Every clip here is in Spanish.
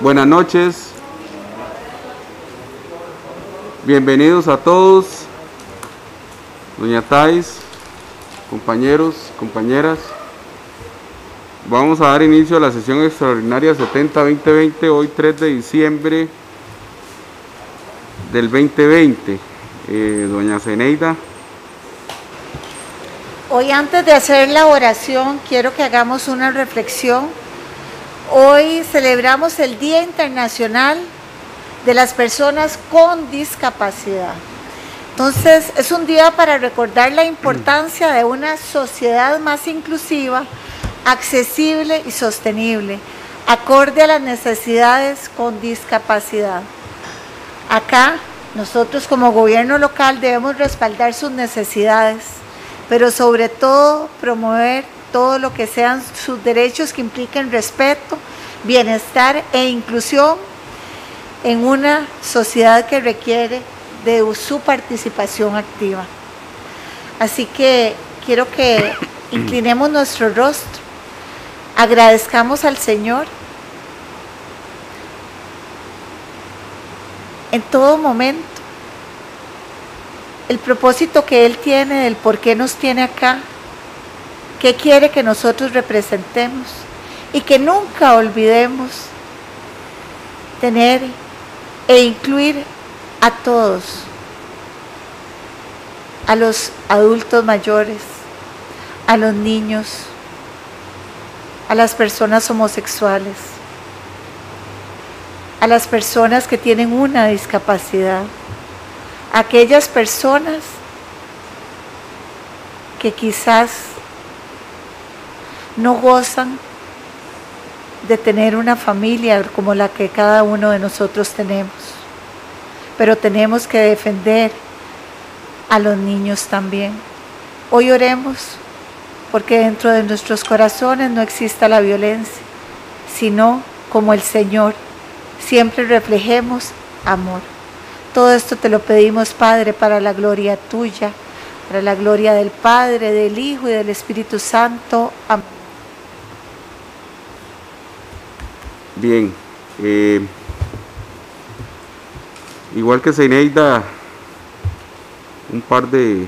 Buenas noches, bienvenidos a todos, doña Thais, compañeros, compañeras. Vamos a dar inicio a la sesión extraordinaria 70-2020, hoy 3 de diciembre del 2020. Doña Zeneida. Hoy, antes de hacer la oración, quiero que hagamos una reflexión. Hoy celebramos el Día Internacional de las Personas con Discapacidad. Entonces, es un día para recordar la importancia de una sociedad más inclusiva, accesible y sostenible, acorde a las necesidades con discapacidad. Acá, nosotros como gobierno local debemos respaldar sus necesidades, pero sobre todo promover todo lo que sean sus derechos que impliquen respeto, bienestar e inclusión en una sociedad que requiere de su participación activa. Así que quiero que inclinemos nuestro rostro, agradezcamos al Señor en todo momento el propósito que Él tiene, del por qué nos tiene acá, qué quiere que nosotros representemos y que nunca olvidemos tener e incluir a todos, a los adultos mayores, a los niños, a las personas homosexuales, a las personas que tienen una discapacidad, a aquellas personas que quizás no gozan de tener una familia como la que cada uno de nosotros tenemos, pero tenemos que defender a los niños también. Hoy oremos porque dentro de nuestros corazones no exista la violencia, sino como el Señor, siempre reflejemos amor. Todo esto te lo pedimos, Padre, para la gloria tuya, para la gloria del Padre, del Hijo y del Espíritu Santo. Amén. Bien, igual que Zeneida, un par de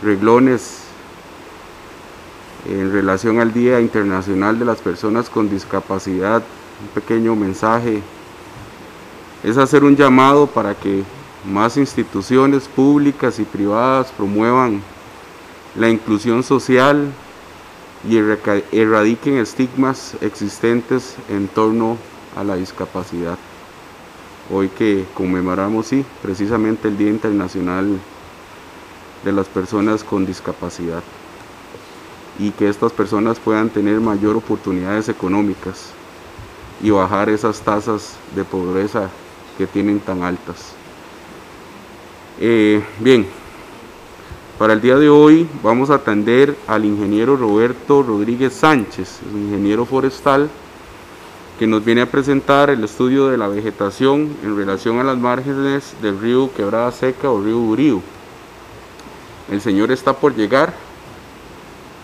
reglones en relación al Día Internacional de las Personas con Discapacidad. Un pequeño mensaje es hacer un llamado para que más instituciones públicas y privadas promuevan la inclusión social y erradiquen estigmas existentes en torno a la discapacidad. Hoy que conmemoramos, sí, precisamente el Día Internacional de las Personas con Discapacidad, y que estas personas puedan tener mayor oportunidades económicas y bajar esas tasas de pobreza que tienen tan altas. Bien, para el día de hoy vamos a atender al ingeniero Roberto Rodríguez Sánchez, ingeniero forestal, que nos viene a presentar el estudio de la vegetación en relación a las márgenes del río Quebrada Seca o río Burío. El señor está por llegar,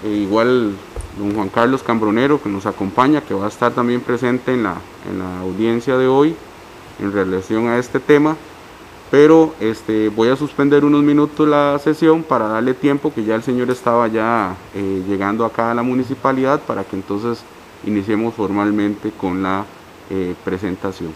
igual don Juan Carlos Cambronero, que nos acompaña, que va a estar también presente en la audiencia de hoy en relación a este tema. Pero voy a suspender unos minutos la sesión para darle tiempo, que ya el señor estaba ya llegando acá a la municipalidad, para que entonces iniciemos formalmente con la presentación.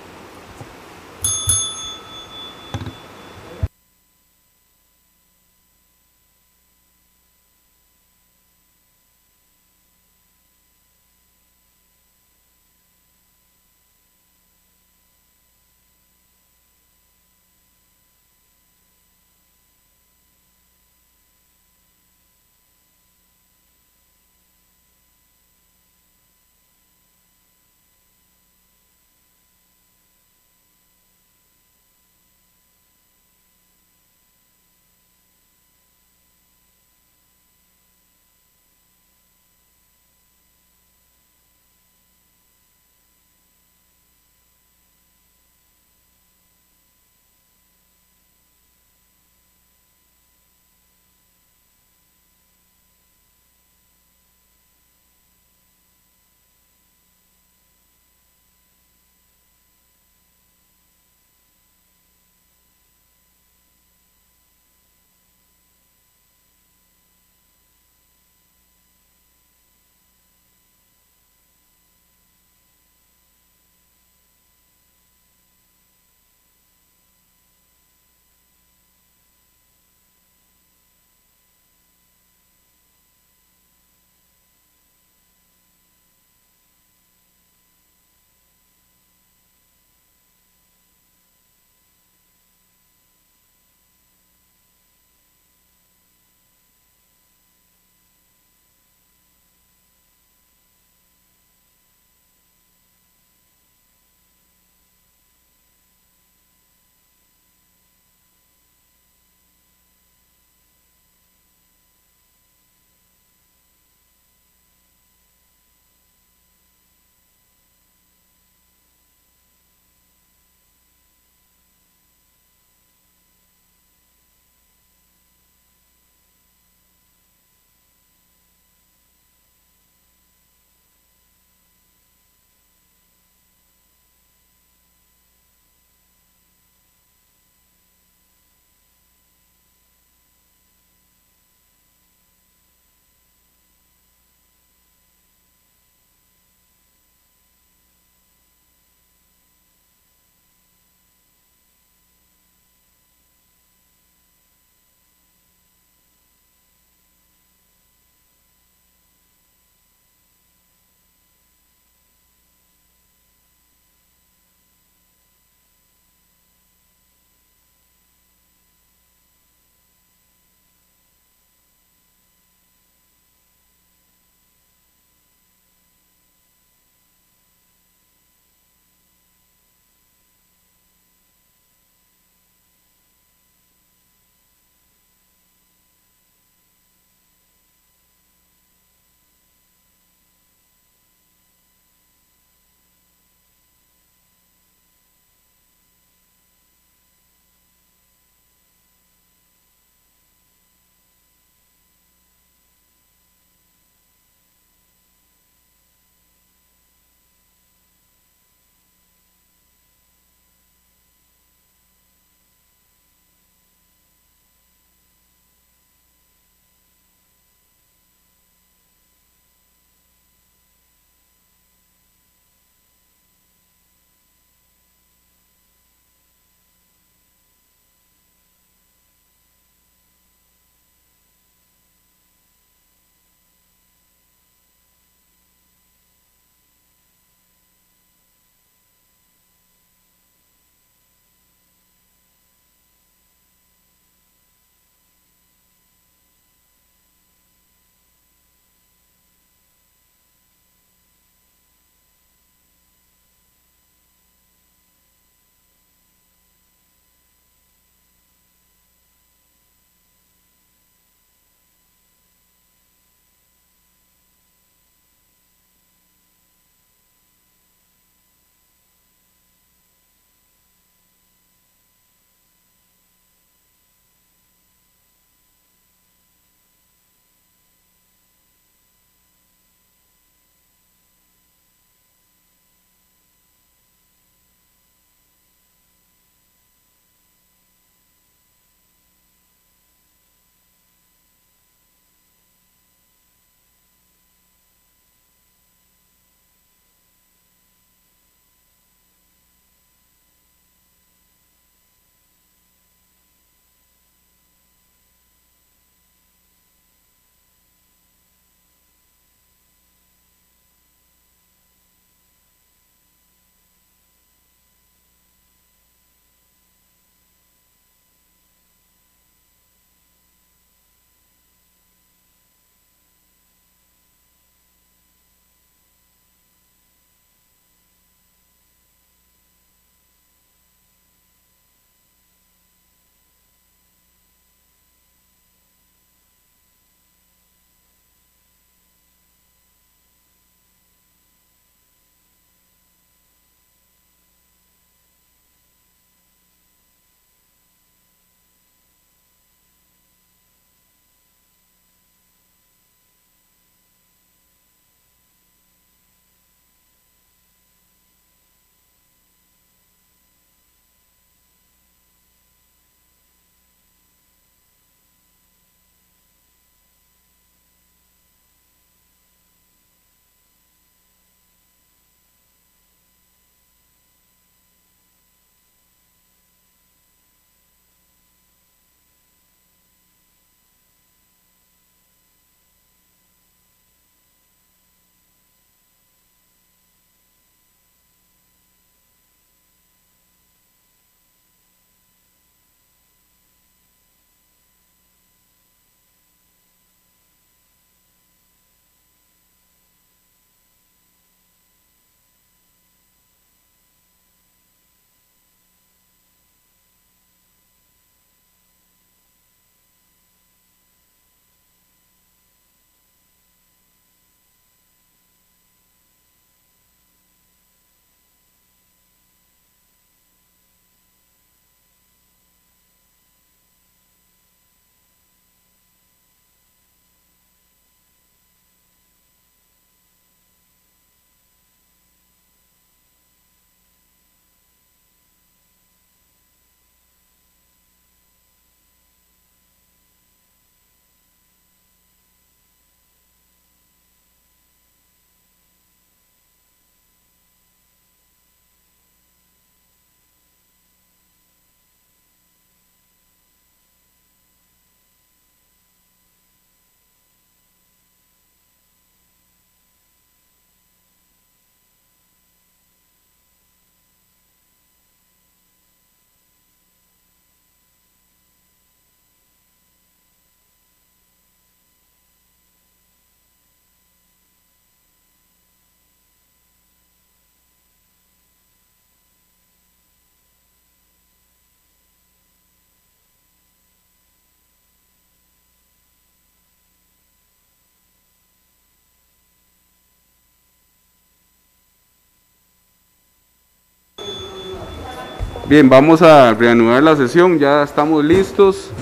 Bien, vamos a reanudar la sesión, ya estamos listos.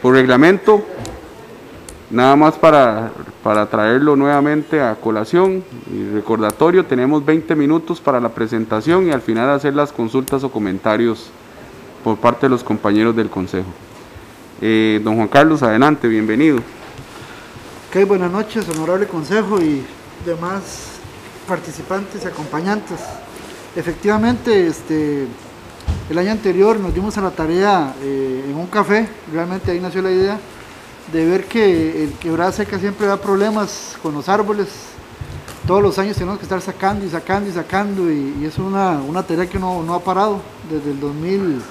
Por reglamento, nada más para traerlo nuevamente a colación y recordatorio, tenemos 20 minutos para la presentación y al final hacer las consultas o comentarios por parte de los compañeros del Consejo. Don Juan Carlos, adelante, bienvenido. Ok, buenas noches, honorable Consejo y demás participantes y acompañantes. Efectivamente, el año anterior nos dimos a la tarea en un café, realmente ahí nació la idea de ver que el Quebrada Seca siempre da problemas con los árboles. Todos los años tenemos que estar sacando y sacando y sacando y es una tarea que no ha parado desde el 2000.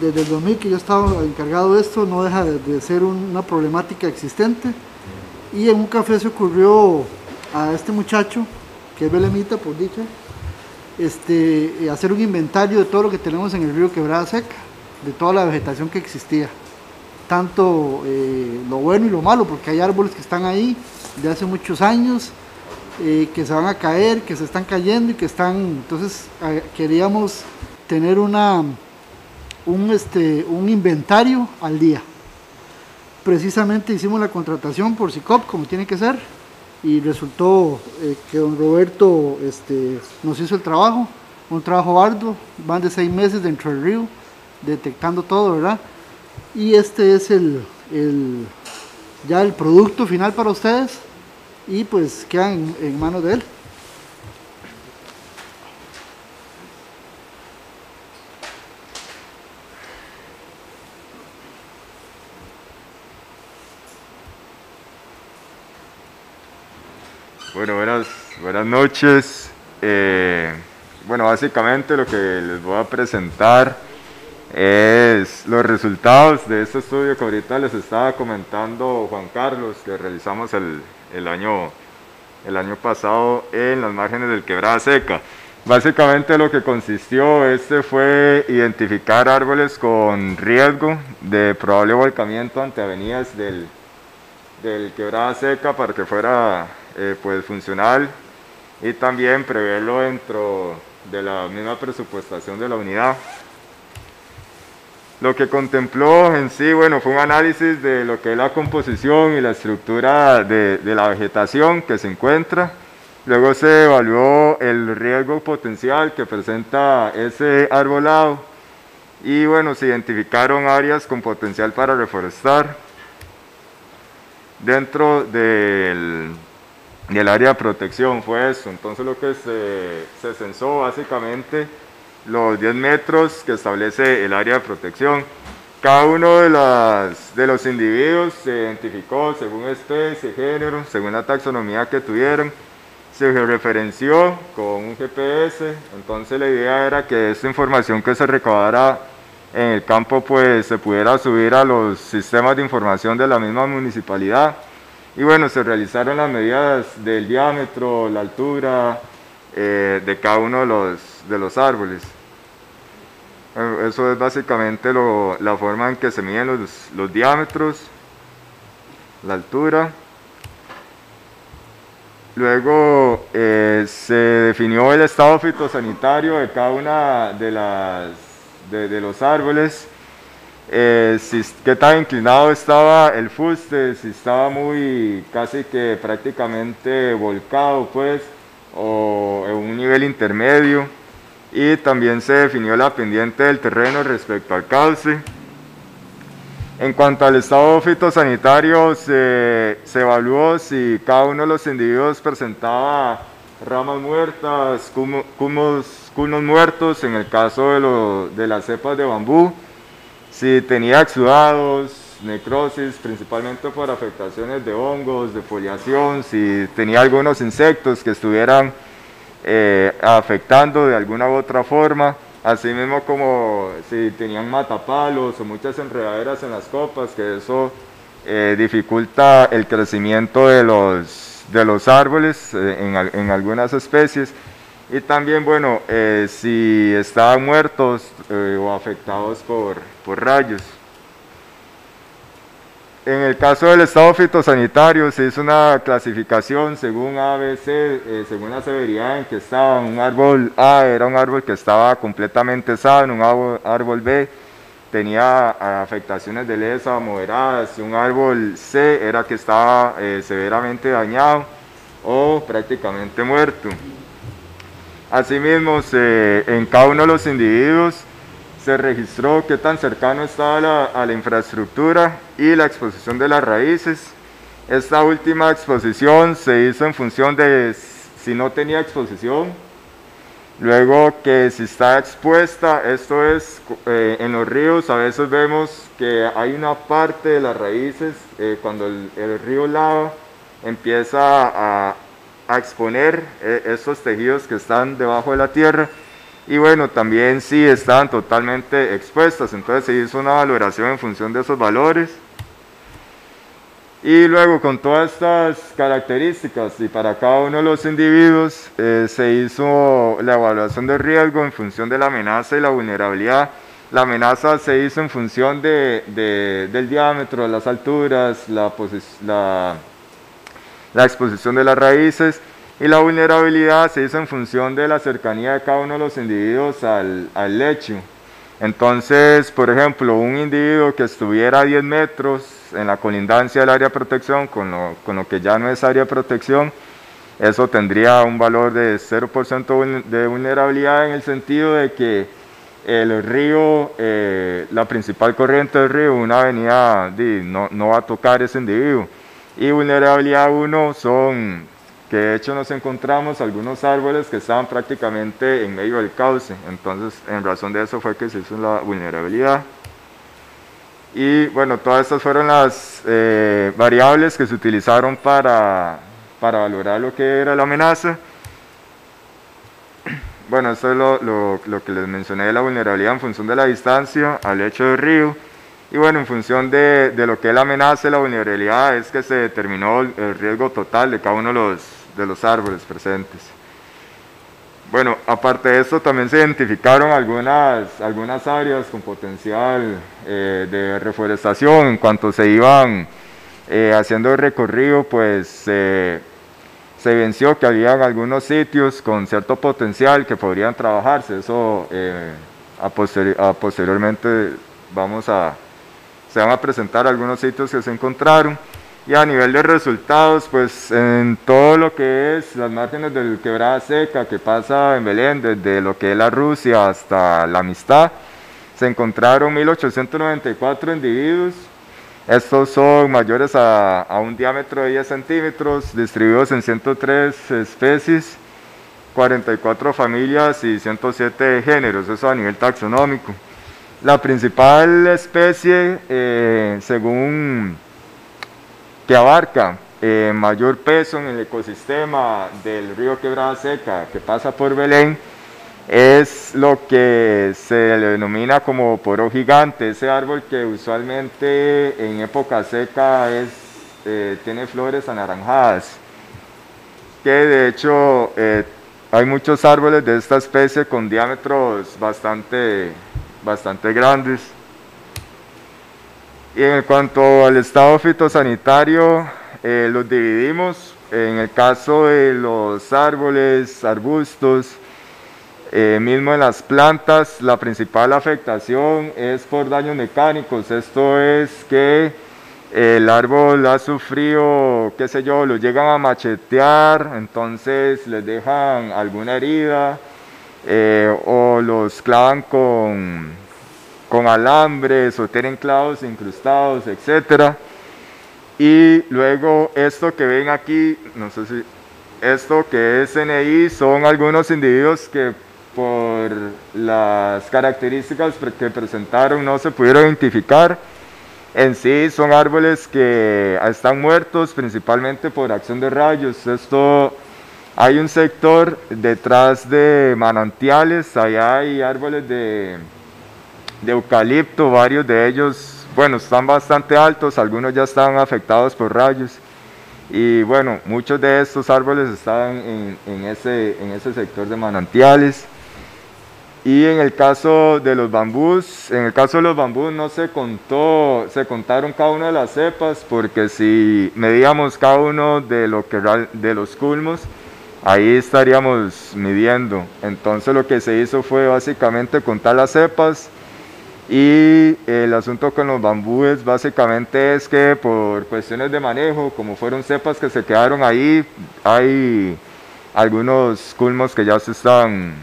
Desde el 2000 que yo he estado encargado de esto, no deja de ser una problemática existente. Y en un café se ocurrió a este muchacho, que es belemita por dicha, hacer un inventario de todo lo que tenemos en el río Quebrada Seca, de toda la vegetación que existía, tanto lo bueno y lo malo, porque hay árboles que están ahí de hace muchos años, que se van a caer, que se están cayendo y que están, entonces queríamos tener un inventario al día. Precisamente hicimos la contratación por SICOP, como tiene que ser, y resultó que don Roberto nos hizo el trabajo, un trabajo arduo, más de 6 meses dentro del río, detectando todo, ¿verdad? Y este es ya el producto final para ustedes, y pues quedan en manos de él. Bueno, buenas noches. Bueno, básicamente lo que les voy a presentar es los resultados de este estudio que ahorita les estaba comentando Juan Carlos, que realizamos el año pasado en las márgenes del Quebrada Seca. Básicamente lo que consistió fue identificar árboles con riesgo de probable volcamiento ante avenidas del Quebrada Seca para que fuera pues funcional, y también preverlo dentro de la misma presupuestación de la unidad. Lo que contempló en sí, bueno, fue un análisis de lo que es la composición y la estructura de la vegetación que se encuentra. Luego se evaluó el riesgo potencial que presenta ese arbolado y bueno, se identificaron áreas con potencial para reforestar dentro del área de protección. Fue eso. Entonces lo que se censó básicamente los 10 metros que establece el área de protección. Cada uno de los individuos se identificó según especie, género, según la taxonomía que tuvieron, se referenció con un GPS. Entonces la idea era que esta información que se recabara en el campo pues se pudiera subir a los sistemas de información de la misma municipalidad. Y bueno, se realizaron las medidas del diámetro, la altura de cada uno de los árboles. Eso es básicamente la forma en que se miden los diámetros, la altura. Luego se definió el estado fitosanitario de cada una de los árboles. Qué tan inclinado estaba el fuste, si estaba muy casi que prácticamente volcado pues, o en un nivel intermedio, y también se definió la pendiente del terreno respecto al cauce. En cuanto al estado fitosanitario, se evaluó si cada uno de los individuos presentaba ramas muertas, culmos muertos, en el caso de las cepas de bambú, si tenía exudados, necrosis, principalmente por afectaciones de hongos, de foliación, si tenía algunos insectos que estuvieran afectando de alguna u otra forma, así mismo como si tenían matapalos o muchas enredaderas en las copas, que eso dificulta el crecimiento de los árboles en algunas especies. Y también, bueno, si estaban muertos o afectados por rayos. En el caso del estado fitosanitario se hizo una clasificación según ABC, según la severidad en que estaba. Un árbol A era un árbol que estaba completamente sano, un árbol B tenía afectaciones de leves a moderadas, y un árbol C era que estaba severamente dañado o prácticamente muerto. Asimismo, en cada uno de los individuos se registró qué tan cercano estaba a la infraestructura y la exposición de las raíces. Esta última exposición se hizo en función de si no tenía exposición, luego que si está expuesta, esto es, en los ríos a veces vemos que hay una parte de las raíces, cuando el río lava, empieza a exponer estos tejidos que están debajo de la tierra, y bueno, también sí estaban totalmente expuestas. Entonces se hizo una valoración en función de esos valores, y luego con todas estas características y para cada uno de los individuos se hizo la evaluación de riesgo en función de la amenaza y la vulnerabilidad. La amenaza se hizo en función del diámetro, las alturas, la exposición de las raíces, y la vulnerabilidad se hizo en función de la cercanía de cada uno de los individuos al lecho. Entonces, por ejemplo, un individuo que estuviera a 10 metros en la colindancia del área de protección con lo que ya no es área de protección, eso tendría un valor de 0% de vulnerabilidad, en el sentido de que el río, la principal corriente del río, una avenida, no va a tocar ese individuo. Y vulnerabilidad 1 son que de hecho nos encontramos algunos árboles que estaban prácticamente en medio del cauce. Entonces, en razón de eso fue que se hizo la vulnerabilidad. Y bueno, todas estas fueron las variables que se utilizaron para valorar lo que era la amenaza. Bueno, esto es lo que les mencioné de la vulnerabilidad en función de la distancia al lecho del río. Y bueno, en función de lo que es la amenaza y la vulnerabilidad es que se determinó el riesgo total de cada uno de los árboles presentes. Bueno, aparte de esto también se identificaron algunas áreas con potencial de reforestación. En cuanto se iban haciendo el recorrido, pues se evidenció que había algunos sitios con cierto potencial que podrían trabajarse. Eso posteriormente se van a presentar algunos sitios que se encontraron. Y a nivel de resultados, pues en todo lo que es las márgenes del Quebrada Seca, que pasa en Belén, desde lo que es la Rusia hasta la Amistad, se encontraron 1894 individuos. Estos son mayores a un diámetro de 10 centímetros, distribuidos en 103 especies, 44 familias y 107 géneros, eso a nivel taxonómico. La principal especie, según que abarca mayor peso en el ecosistema del río Quebrada Seca, que pasa por Belén, es lo que se le denomina como poro gigante, ese árbol que usualmente en época seca tiene flores anaranjadas, que de hecho hay muchos árboles de esta especie con diámetros bastante grandes. Y en cuanto al estado fitosanitario, los dividimos. En el caso de los árboles, arbustos, mismo en las plantas, la principal afectación es por daños mecánicos. Esto es que el árbol ha sufrido, qué sé yo, lo llegan a machetear, entonces les dejan alguna herida, o los clavan con alambres o tienen clavos incrustados, etc. Y luego esto que ven aquí, no sé si esto que es NI, son algunos individuos que por las características que presentaron no se pudieron identificar. En sí son árboles que están muertos principalmente por acción de rayos. Hay un sector detrás de manantiales, allá hay árboles de eucalipto, varios de ellos, bueno, están bastante altos, algunos ya están afectados por rayos, y bueno, muchos de estos árboles están en ese sector de manantiales. Y en el caso de los bambús, no se contaron cada una de las cepas, porque si medíamos cada uno de los culmos, ahí estaríamos midiendo. Entonces lo que se hizo fue básicamente contar las cepas, y el asunto con los bambúes básicamente es que por cuestiones de manejo, como fueron cepas que se quedaron ahí, hay algunos culmos que ya se están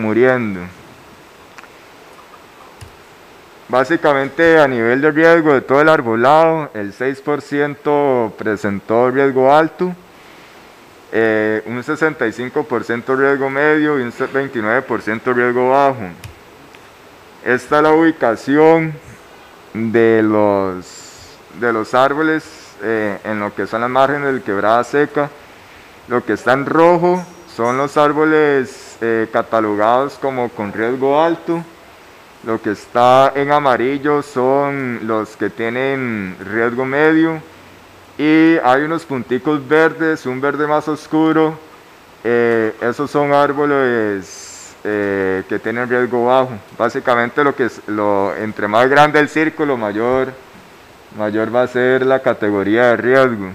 muriendo. Básicamente, a nivel de riesgo de todo el arbolado, el 6% presentó riesgo alto, un 65% riesgo medio y un 29% riesgo bajo. Esta es la ubicación de los árboles en lo que son las márgenes del Quebrada Seca. Lo que está en rojo son los árboles catalogados como con riesgo alto. Lo que está en amarillo son los que tienen riesgo medio. Y hay unos punticos verdes, un verde más oscuro. Esos son árboles que tienen riesgo bajo. Básicamente entre más grande el círculo, mayor va a ser la categoría de riesgo.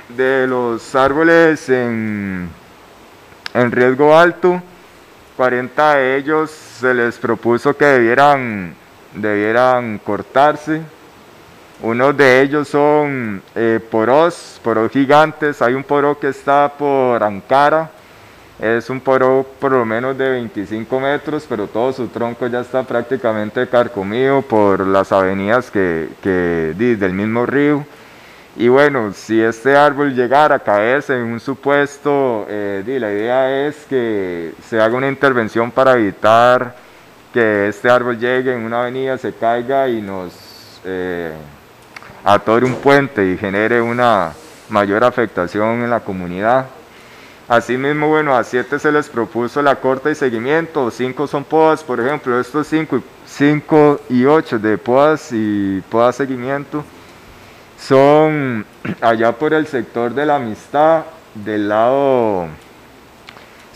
De los árboles en riesgo alto, 40 de ellos se les propuso que debieran cortarse. Unos de ellos son poros gigantes. Hay un poro que está por Ankara, es un poro por lo menos de 25 metros, pero todo su tronco ya está prácticamente carcomido por las avenidas del mismo río. Y bueno, si este árbol llegara a caerse en un supuesto, la idea es que se haga una intervención para evitar que este árbol llegue en una avenida, se caiga y nos atore un puente y genere una mayor afectación en la comunidad. Asimismo, bueno, a 7 se les propuso la corta y seguimiento, 5 son podas, por ejemplo, estos 5 y 8 de podas y poda seguimiento son allá por el sector de la Amistad, del lado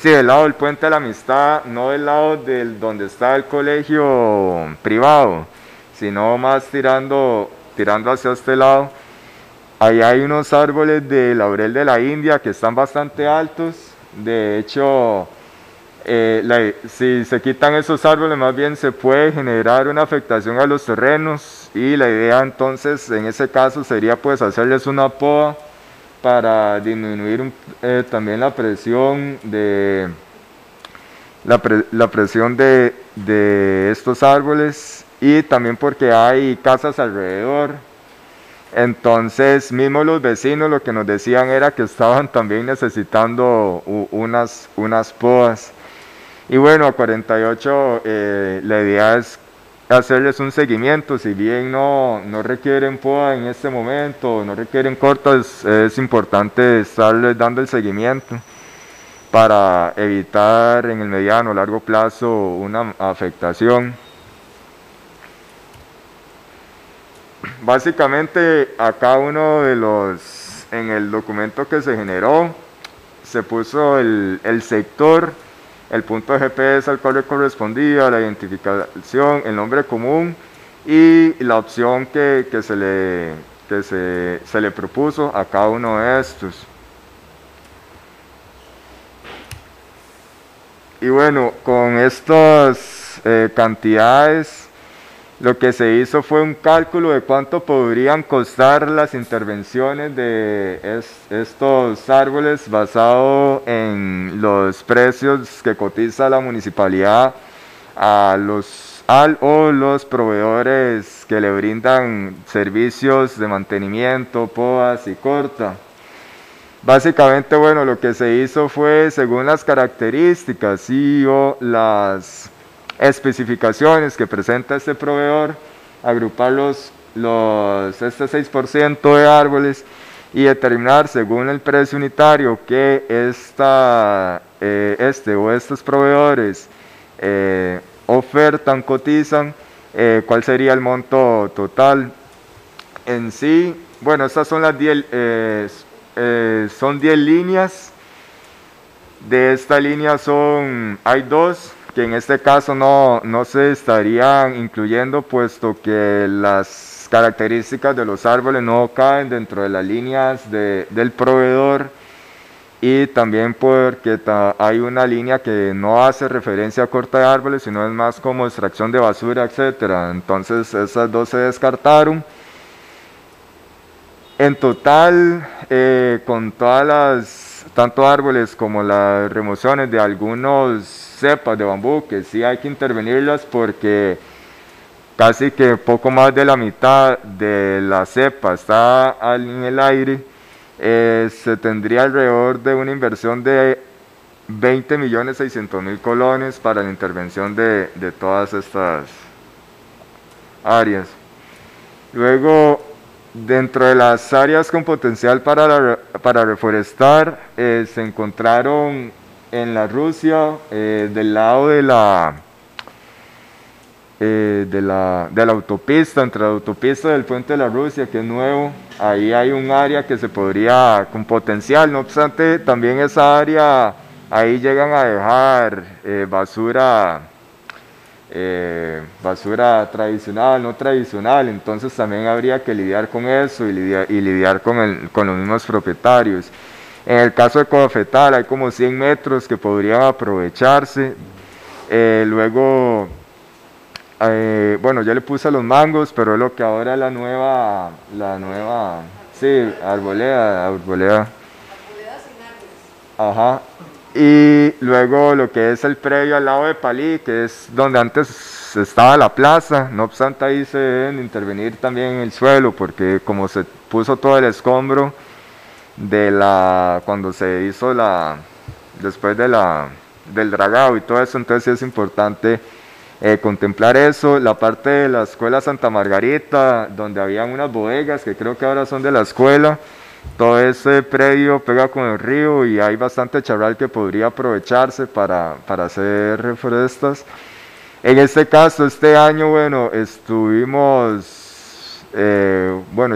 del puente de la Amistad, no del lado donde está el colegio privado, sino más tirando hacia este lado. Ahí hay unos árboles de laurel de la India que están bastante altos. De hecho, si se quitan esos árboles, más bien se puede generar una afectación a los terrenos, y la idea entonces en ese caso sería pues hacerles una poda para disminuir también la presión de estos árboles, y también porque hay casas alrededor. Entonces mismo los vecinos lo que nos decían era que estaban también necesitando unas podas. Y bueno, a 48 la idea es hacerles un seguimiento. Si bien no requieren poda en este momento, no requieren cortas, es importante estarles dando el seguimiento para evitar en el mediano o largo plazo una afectación. Básicamente a cada uno en el documento que se generó, se puso el sector, el punto de GPS al cual le correspondía, la identificación, el nombre común y la opción que se le propuso a cada uno de estos. Y bueno, con estas cantidades, lo que se hizo fue un cálculo de cuánto podrían costar las intervenciones de estos árboles basado en los precios que cotiza la municipalidad a los proveedores que le brindan servicios de mantenimiento, podas y corta. Básicamente, bueno, lo que se hizo fue, según las características o las especificaciones que presenta este proveedor, agrupar este 6% de árboles y determinar según el precio unitario que estos proveedores ofertan, cotizan, cuál sería el monto total. En sí, bueno, estas son las 10 líneas de esta línea hay dos, que en este caso no se estarían incluyendo, puesto que las características de los árboles no caen dentro de las líneas del proveedor, y también porque hay una línea que no hace referencia a corte de árboles, sino es más como extracción de basura, etcétera. Entonces esas dos se descartaron. En total, con tanto árboles como las remociones de algunos cepas de bambú, que sí hay que intervenirlas porque casi que poco más de la mitad de la cepa está en el aire, se tendría alrededor de una inversión de 20.600.000 colones para la intervención de todas estas áreas. Luego, dentro de las áreas con potencial para reforestar, se encontraron en la Rusia, del lado de la autopista, entre la autopista del puente de la Rusia, que es nuevo, ahí hay un área que se podría, con potencial. No obstante, también esa área, ahí llegan a dejar basura tradicional, no tradicional, entonces también habría que lidiar con eso y lidiar con los mismos propietarios. En el caso de Cofetal hay como 100 metros que podrían aprovecharse. Luego, bueno, ya le puse los mangos, pero es lo que ahora es la nueva, sí, arboleda. Arboleda sin árboles. Ajá. Y luego lo que es el predio al lado de Palí, que es donde antes estaba la plaza. No obstante, ahí se deben intervenir también en el suelo, porque como se puso todo el escombro cuando se hizo después del dragado y todo eso, entonces sí es importante contemplar eso. La parte de la escuela Santa Margarita, donde habían unas bodegas que creo que ahora son de la escuela, todo ese predio pega con el río y hay bastante charral que podría aprovecharse para hacer reforestas. En este caso, este año, bueno,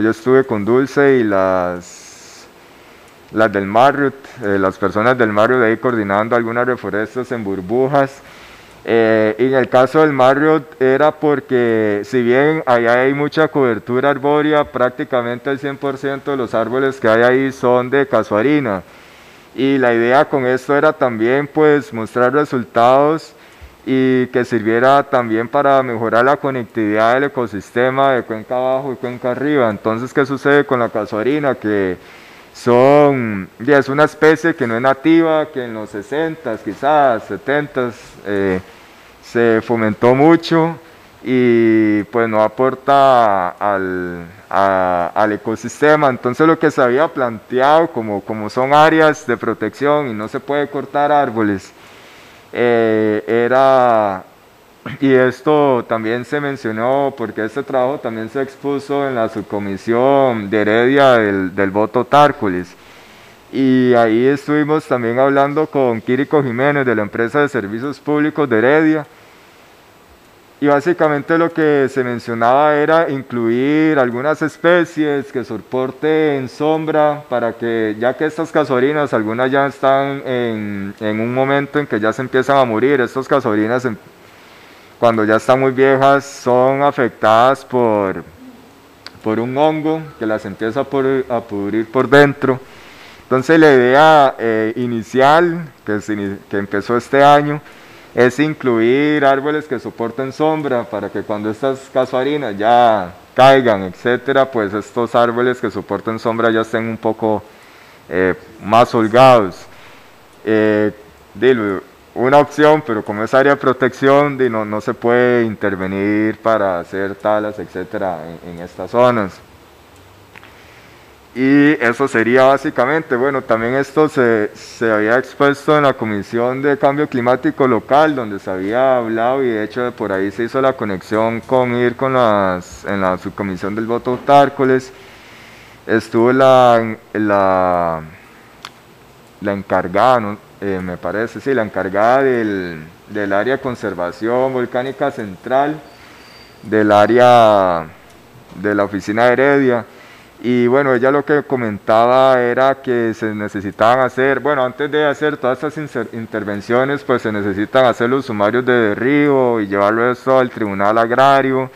yo estuve con Dulce y las del Marriott, las personas del Marriott ahí coordinando algunas reforestas en burbujas. Y en el caso del Marriott era porque, si bien allá hay mucha cobertura arbórea, prácticamente el 100% de los árboles que hay ahí son de casuarina. Y la idea con esto era también pues mostrar resultados y que sirviera también para mejorar la conectividad del ecosistema de cuenca abajo y cuenca arriba. Entonces, ¿qué sucede con la casuarina? Que es una especie que no es nativa, que en los 60s, quizás 70s, se fomentó mucho y pues no aporta al ecosistema. Entonces lo que se había planteado, como son áreas de protección y no se puede cortar árboles, y esto también se mencionó porque este trabajo también se expuso en la subcomisión de Heredia del voto Tárcoles. Y ahí estuvimos también hablando con Quirico Jiménez de la empresa de servicios públicos de Heredia. Y básicamente lo que se mencionaba era incluir algunas especies que soporten sombra para que, ya que estas casuarinas, algunas ya están en un momento en que ya se empiezan a morir. Estas casuarinas, cuando ya están muy viejas, son afectadas por un hongo que las empieza a pudrir por dentro. Entonces la idea inicial que empezó este año es incluir árboles que soporten sombra para que cuando estas casuarinas ya caigan, etcétera, pues estos árboles que soporten sombra ya estén un poco más holgados. Una opción, pero como es área de protección, no se puede intervenir para hacer talas, etcétera, en estas zonas. Y eso sería básicamente. Bueno, también esto se había expuesto en la Comisión de Cambio Climático Local, donde se había hablado, y de hecho por ahí se hizo la conexión con en la subcomisión del voto Tárcoles. Estuvo la encargada, ¿no? Me parece, sí, la encargada del área de conservación volcánica central, del área de la oficina de Heredia. Y bueno, ella lo que comentaba era que se necesitaban hacer, bueno, antes de hacer todas estas intervenciones, pues se necesitan hacer los sumarios de derribo y llevarlo eso al Tribunal Agrario,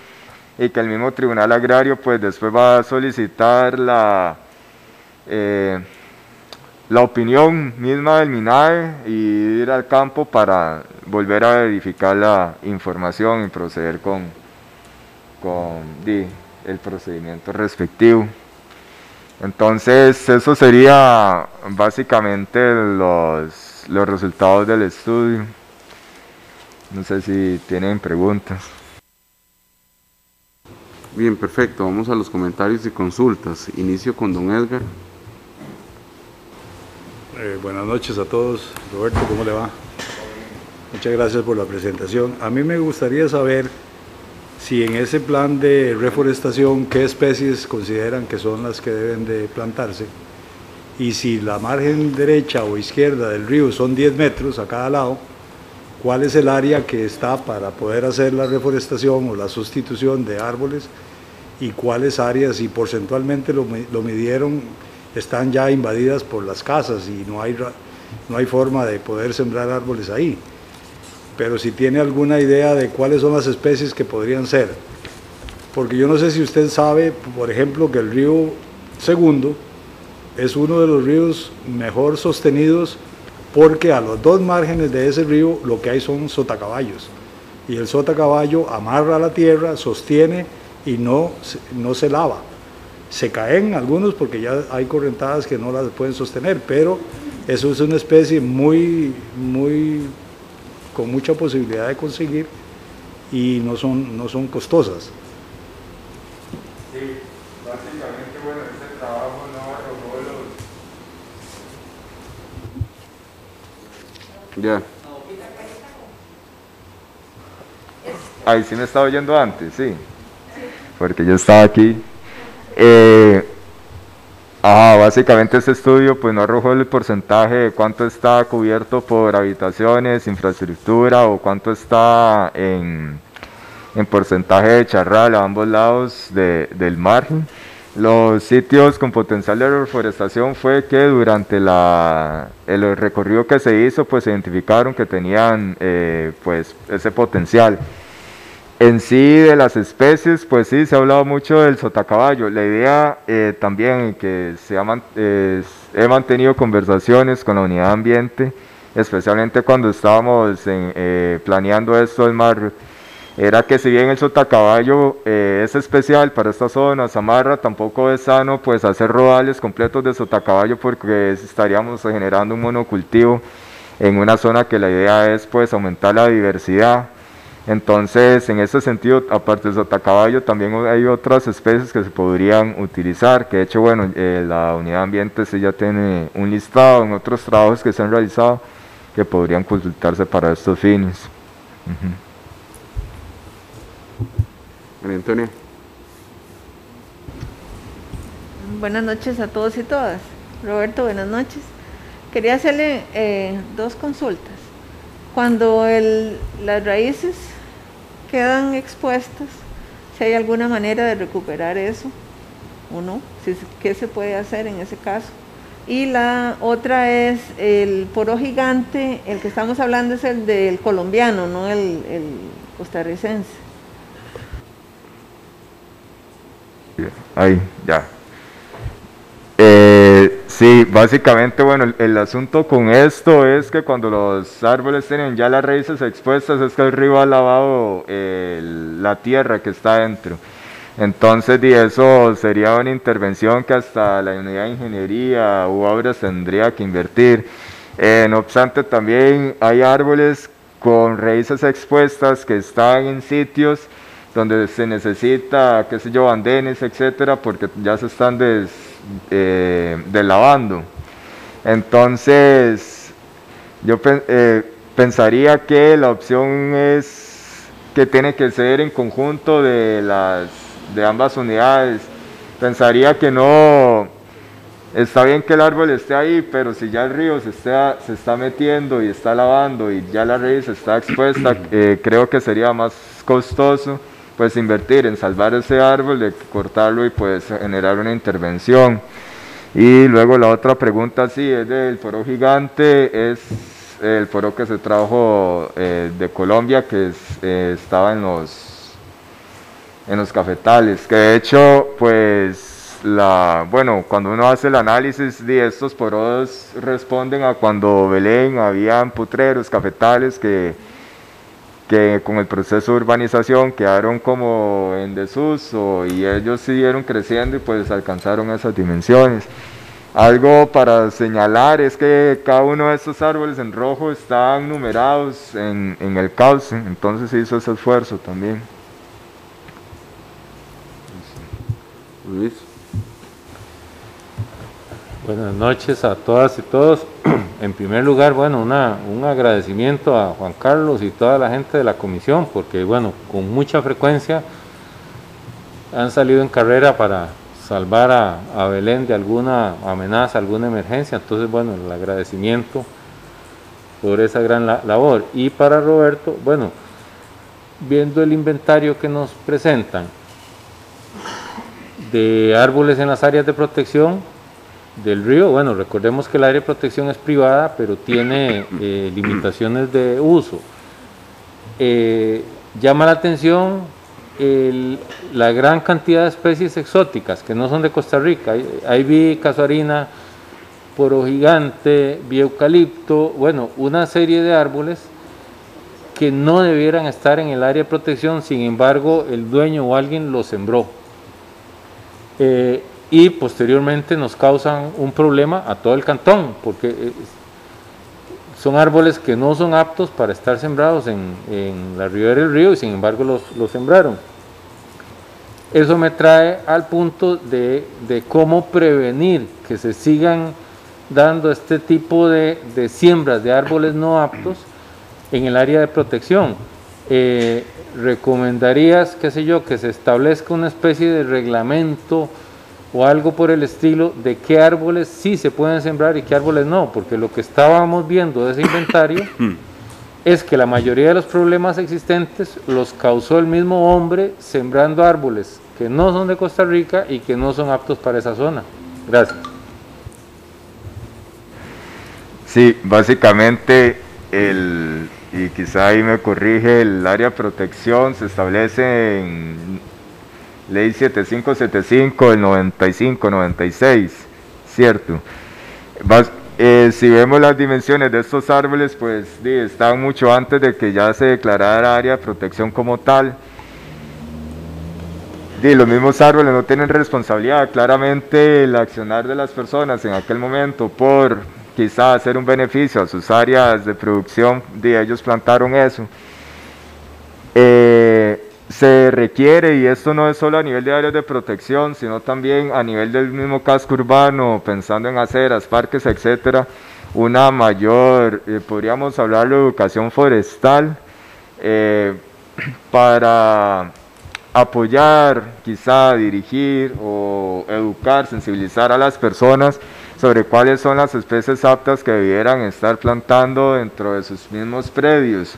y que el mismo Tribunal Agrario pues después va a solicitar la opinión misma del MINAE y ir al campo para volver a verificar la información y proceder con el procedimiento respectivo. Entonces, eso sería básicamente los resultados del estudio. No sé si tienen preguntas. Bien, perfecto. Vamos a los comentarios y consultas. Inicio con don Edgar. Buenas noches a todos. Roberto, ¿cómo le va? Muchas gracias por la presentación. A mí me gustaría saber si en ese plan de reforestación, qué especies consideran que son las que deben de plantarse, y si la margen derecha o izquierda del río son 10 metros a cada lado, cuál es el área que está para poder hacer la reforestación o la sustitución de árboles, y cuáles áreas, y porcentualmente lo midieron, están ya invadidas por las casas y no hay forma de poder sembrar árboles ahí. Pero si tiene alguna idea de cuáles son las especies que podrían ser. Porque yo no sé si usted sabe, por ejemplo, que el río Segundo es uno de los ríos mejor sostenidos, porque a los dos márgenes de ese río lo que hay son sotacaballos. Y el sotacaballo amarra la tierra, sostiene y no se lava. Se caen algunos porque ya hay correntadas que no las pueden sostener, pero eso es una especie con mucha posibilidad de conseguir y no son costosas. Sí, básicamente, bueno, ese trabajo no arrojó los... Ya. Ahí sí me estaba oyendo antes, sí, porque yo estaba aquí. Básicamente este estudio pues no arrojó el porcentaje de cuánto está cubierto por habitaciones, infraestructura, o cuánto está en porcentaje de charral a ambos lados del margen. Los sitios con potencial de reforestación fue que durante el recorrido que se hizo pues se identificaron que tenían pues ese potencial. En sí, de las especies, pues sí, se ha hablado mucho del sotacaballo. La idea también que he mantenido conversaciones con la unidad de ambiente, especialmente cuando estábamos planeando esto del mar, era que si bien el sotacaballo es especial para esta zona, Samarra, tampoco es sano pues hacer rodales completos de sotacaballo, porque estaríamos generando un monocultivo en una zona que la idea es pues aumentar la diversidad. Entonces, en ese sentido, aparte del sotacaballo, también hay otras especies que se podrían utilizar, que de hecho, bueno, la unidad de ambiente sí ya tiene un listado en otros trabajos que se han realizado que podrían consultarse para estos fines. María Antonia. Buenas noches a todos y todas. Roberto, buenas noches. Quería hacerle dos consultas. Cuando las raíces quedan expuestas, si hay alguna manera de recuperar eso o no, ¿qué se puede hacer en ese caso? Y la otra es el poro gigante, el que estamos hablando es el del colombiano, no el costarricense. Ahí, ya. Sí, básicamente, bueno, el asunto con esto es que cuando los árboles tienen ya las raíces expuestas, es que el río ha lavado la tierra que está dentro. Entonces, eso sería una intervención que hasta la unidad de ingeniería u obras tendría que invertir. No obstante, también hay árboles con raíces expuestas que están en sitios donde se necesita, qué sé yo, andenes, etcétera, porque ya se están deslavando. Entonces, yo pensaría que la opción es que tiene que ser en conjunto de ambas unidades. Pensaría que no, está bien que el árbol esté ahí, pero si ya el río se está metiendo y está lavando y ya la raíz está expuesta, creo que sería más costoso pues invertir en salvar ese árbol, de cortarlo y pues generar una intervención. Y luego la otra pregunta, sí, es del poro gigante, es el poro que se trajo de Colombia, que estaba en los cafetales, que de hecho, pues, cuando uno hace el análisis de estos poros responden a cuando Belén habían potreros, cafetales que con el proceso de urbanización quedaron como en desuso y ellos siguieron creciendo y pues alcanzaron esas dimensiones. Algo para señalar es que cada uno de estos árboles en rojo están numerados en el cauce, entonces se hizo ese esfuerzo también. Luis. Buenas noches a todas y todos. En primer lugar, bueno, un agradecimiento a Juan Carlos y toda la gente de la comisión, porque bueno, con mucha frecuencia han salido en carrera para salvar a Belén de alguna amenaza, alguna emergencia. Entonces, bueno, el agradecimiento por esa gran labor. Y para Roberto, bueno, viendo el inventario que nos presentan de árboles en las áreas de protección del río, bueno, recordemos que el área de protección es privada, pero tiene limitaciones de uso. Llama la atención la gran cantidad de especies exóticas que no son de Costa Rica. Ahí vi casuarina, poro gigante, vi eucalipto, bueno, una serie de árboles que no debieran estar en el área de protección, sin embargo, el dueño o alguien los sembró. Y posteriormente nos causan un problema a todo el cantón, porque son árboles que no son aptos para estar sembrados en la ribera del río y sin embargo los sembraron. Eso me trae al punto de cómo prevenir que se sigan dando este tipo de siembras de árboles no aptos en el área de protección. ¿Recomendarías, qué sé yo, que se establezca una especie de reglamento o algo por el estilo de qué árboles sí se pueden sembrar y qué árboles no? Porque lo que estábamos viendo de ese inventario es que la mayoría de los problemas existentes los causó el mismo hombre sembrando árboles que no son de Costa Rica y que no son aptos para esa zona. Gracias. Sí, básicamente y quizá ahí me corrige, el área de protección se establece en Ley 7575 del 95-96, ¿cierto? Si vemos las dimensiones de estos árboles, pues están mucho antes de que ya se declarara área de protección como tal. Los mismos árboles no tienen responsabilidad, claramente el accionar de las personas en aquel momento por quizá hacer un beneficio a sus áreas de producción, ellos plantaron eso. Se requiere, y esto no es solo a nivel de áreas de protección, sino también a nivel del mismo casco urbano, pensando en aceras, parques, etcétera, una mayor, podríamos hablar de educación forestal, para apoyar, quizá dirigir o educar, sensibilizar a las personas sobre cuáles son las especies aptas que debieran estar plantando dentro de sus mismos predios.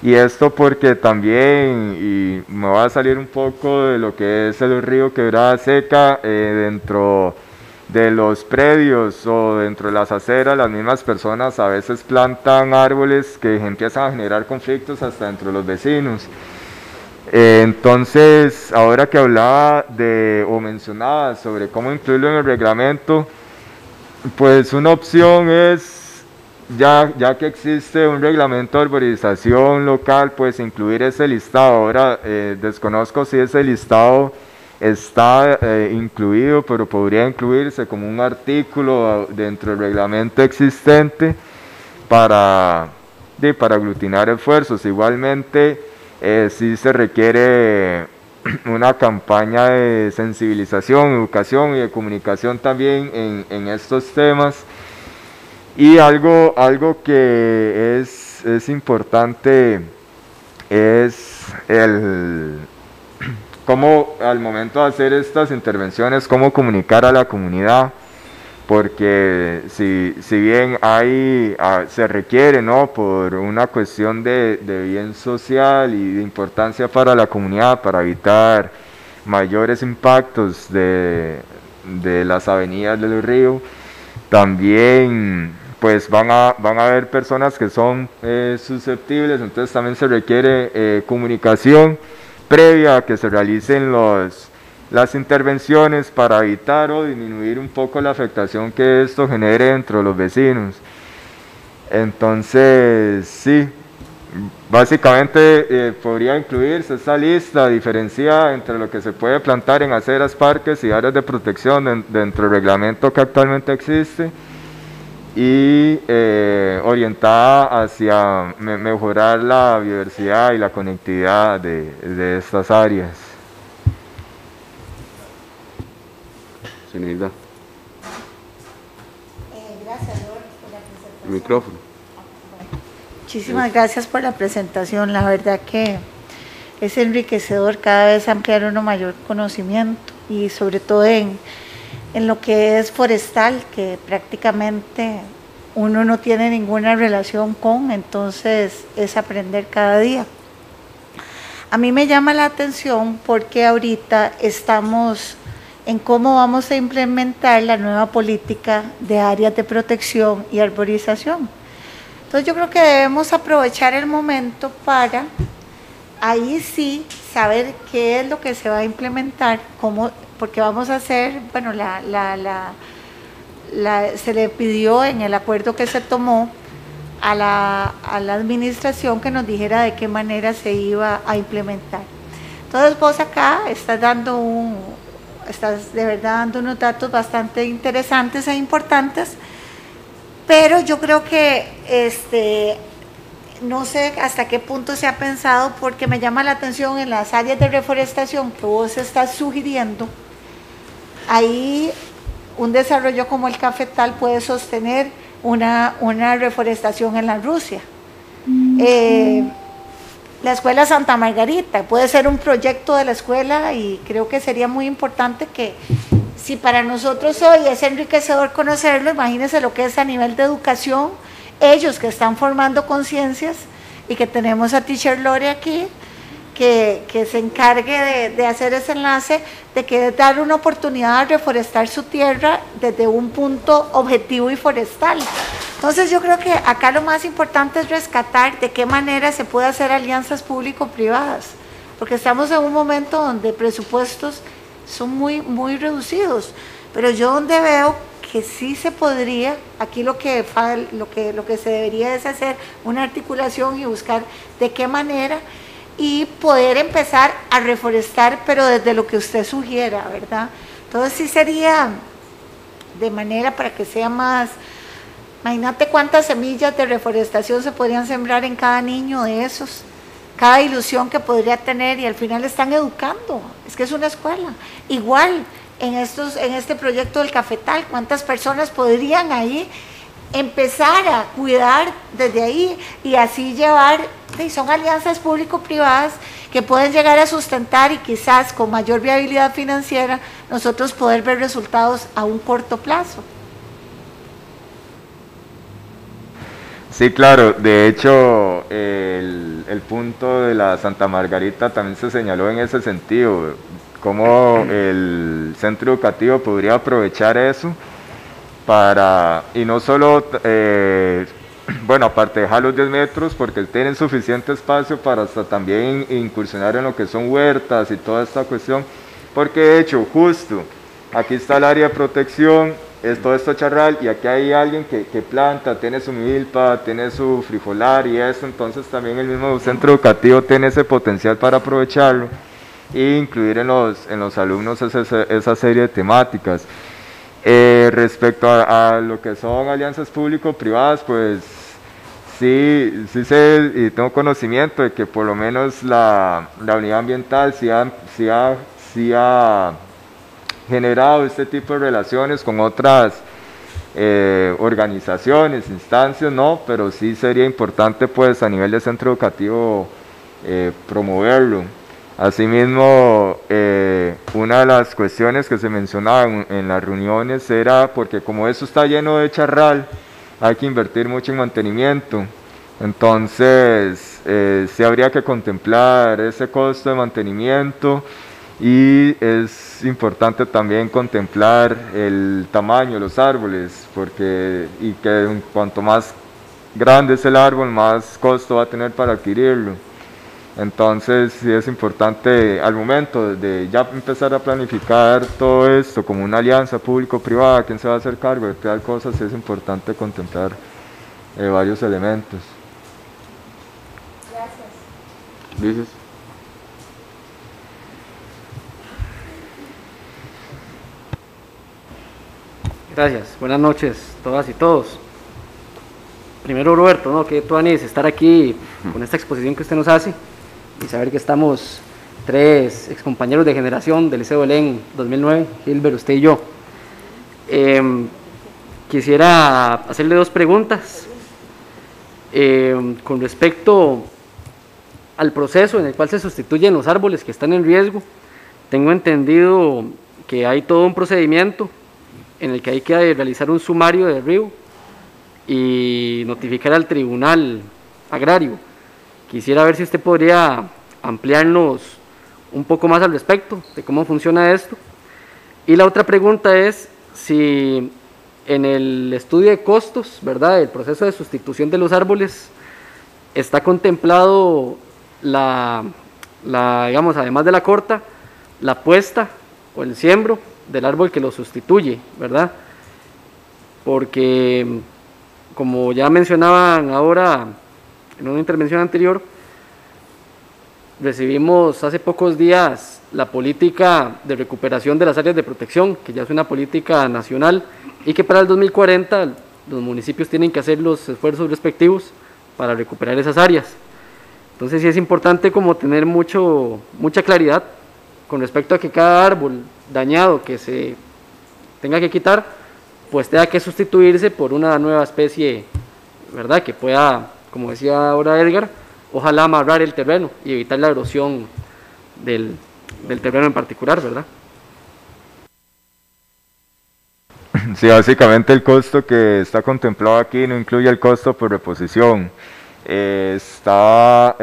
Y esto porque también, y me va a salir un poco de lo que es el río Quebrada Seca, dentro de los predios o dentro de las aceras, las mismas personas a veces plantan árboles que empiezan a generar conflictos hasta dentro de los vecinos. Entonces, ahora que hablaba o mencionaba sobre cómo incluirlo en el reglamento, pues una opción es, ya que existe un reglamento de arborización local, pues incluir ese listado. Ahora desconozco si ese listado está incluido, pero podría incluirse como un artículo dentro del reglamento existente para aglutinar esfuerzos. Igualmente, sí se requiere una campaña de sensibilización, educación y de comunicación también en estos temas. Y algo que es importante es cómo al momento de hacer estas intervenciones, cómo comunicar a la comunidad, porque si bien se requiere, ¿no?, por una cuestión de bien social y de importancia para la comunidad, para evitar mayores impactos de las avenidas del río, también pues van a haber personas que son susceptibles, entonces también se requiere comunicación previa a que se realicen las intervenciones para evitar o disminuir un poco la afectación que esto genere dentro de los vecinos. Entonces, sí, básicamente podría incluirse esta lista diferenciada entre lo que se puede plantar en aceras, parques y áreas de protección dentro del reglamento que actualmente existe, y orientada hacia mejorar la biodiversidad y la conectividad de estas áreas. Señorita. Gracias, Robert, por la presentación. Micrófono. Muchísimas gracias por la presentación. La verdad que es enriquecedor cada vez ampliar uno mayor conocimiento, y sobre todo en lo que es forestal, que prácticamente uno no tiene ninguna relación con, entonces es aprender cada día. A mí me llama la atención porque ahorita estamos en cómo vamos a implementar la nueva política de áreas de protección y arborización. Entonces yo creo que debemos aprovechar el momento para ahí sí saber qué es lo que se va a implementar, cómo, porque vamos a hacer, bueno, se le pidió en el acuerdo que se tomó a la administración que nos dijera de qué manera se iba a implementar. Entonces vos acá estás de verdad dando unos datos bastante interesantes e importantes, pero yo creo que no sé hasta qué punto se ha pensado, porque me llama la atención en las áreas de reforestación que vos estás sugiriendo, ahí un desarrollo como el cafetal puede sostener una reforestación en la Rusia. La Escuela Santa Margarita puede ser un proyecto de la escuela, y creo que sería muy importante que, si para nosotros hoy es enriquecedor conocerlo, imagínense lo que es a nivel de educación, ellos que están formando conciencias, y que tenemos a Teacher Lore aquí, que se encargue de hacer ese enlace, de que es dar una oportunidad de reforestar su tierra desde un punto objetivo y forestal. Entonces yo creo que acá lo más importante es rescatar de qué manera se puede hacer alianzas público-privadas, porque estamos en un momento donde presupuestos son muy reducidos, pero yo donde veo que sí se podría, aquí lo que se debería es hacer una articulación y buscar de qué manera, y poder empezar a reforestar, pero desde lo que usted sugiera, ¿verdad? Entonces sí sería de manera para que sea más. Imagínate cuántas semillas de reforestación se podrían sembrar en cada niño de esos, cada ilusión que podría tener, y al final están educando, es que es una escuela. Igual en este proyecto del cafetal, cuántas personas podrían ahí empezar a cuidar desde ahí, y así llevar, son alianzas público-privadas que pueden llegar a sustentar, y quizás con mayor viabilidad financiera nosotros poder ver resultados a un corto plazo. Sí, claro, de hecho el punto de la Santa Margarita también se señaló en ese sentido, cómo el centro educativo podría aprovechar eso para, y no solo, bueno, aparte de dejar los 10 metros, porque tienen suficiente espacio para hasta también incursionar en lo que son huertas y toda esta cuestión, porque de hecho justo aquí está el área de protección, es todo esto charral, y aquí hay alguien que planta, tiene su milpa, tiene su frijolar y eso, entonces también el mismo centro educativo tiene ese potencial para aprovecharlo e incluir en los alumnos esa serie de temáticas. Respecto a lo que son alianzas público-privadas, pues sí sé y tengo conocimiento de que por lo menos la unidad ambiental sí ha generado este tipo de relaciones con otras organizaciones, instancias, no, pero sí sería importante pues a nivel de centro educativo promoverlo. Asimismo, una de las cuestiones que se mencionaban en las reuniones era porque como eso está lleno de charral, hay que invertir mucho en mantenimiento. Entonces, sí habría que contemplar ese costo de mantenimiento, y es importante también contemplar el tamaño de los árboles, y que cuanto más grande es el árbol, más costo va a tener para adquirirlo. Entonces sí es importante al momento de ya empezar a planificar todo esto como una alianza público-privada, quién se va a hacer cargo de crear cosas, sí es importante contemplar varios elementos. Gracias. Dices. Gracias, buenas noches todas y todos. Primero Roberto, ¿no? Que tú anís estar aquí con esta exposición que usted nos hace y saber que estamos 3 excompañeros de generación del Liceo Belén 2009, Gilbert, usted y yo. Quisiera hacerle 2 preguntas con respecto al proceso en el cual se sustituyen los árboles que están en riesgo. Tengo entendido que hay todo un procedimiento en el que hay que realizar un sumario de derribo y notificar al tribunal agrario. Quisiera ver si usted podría ampliarnos un poco más al respecto de cómo funciona esto. Y la otra pregunta es si en el estudio de costos, ¿verdad?, el proceso de sustitución de los árboles, está contemplado digamos, además de la corta, la puesta o el siembro del árbol que lo sustituye, ¿verdad? Porque, como ya mencionaban ahora en una intervención anterior, recibimos hace pocos días la política de recuperación de las áreas de protección, que ya es una política nacional, y que para el 2040 los municipios tienen que hacer los esfuerzos respectivos para recuperar esas áreas. Entonces sí es importante como tener mucha claridad con respecto a que cada árbol dañado que se tenga que quitar, pues tenga que sustituirse por una nueva especie, ¿verdad?, que pueda, como decía ahora Edgar, ojalá amarrar el terreno y evitar la erosión del terreno en particular, ¿verdad? Sí, básicamente el costo que está contemplado aquí no incluye el costo por reposición. Está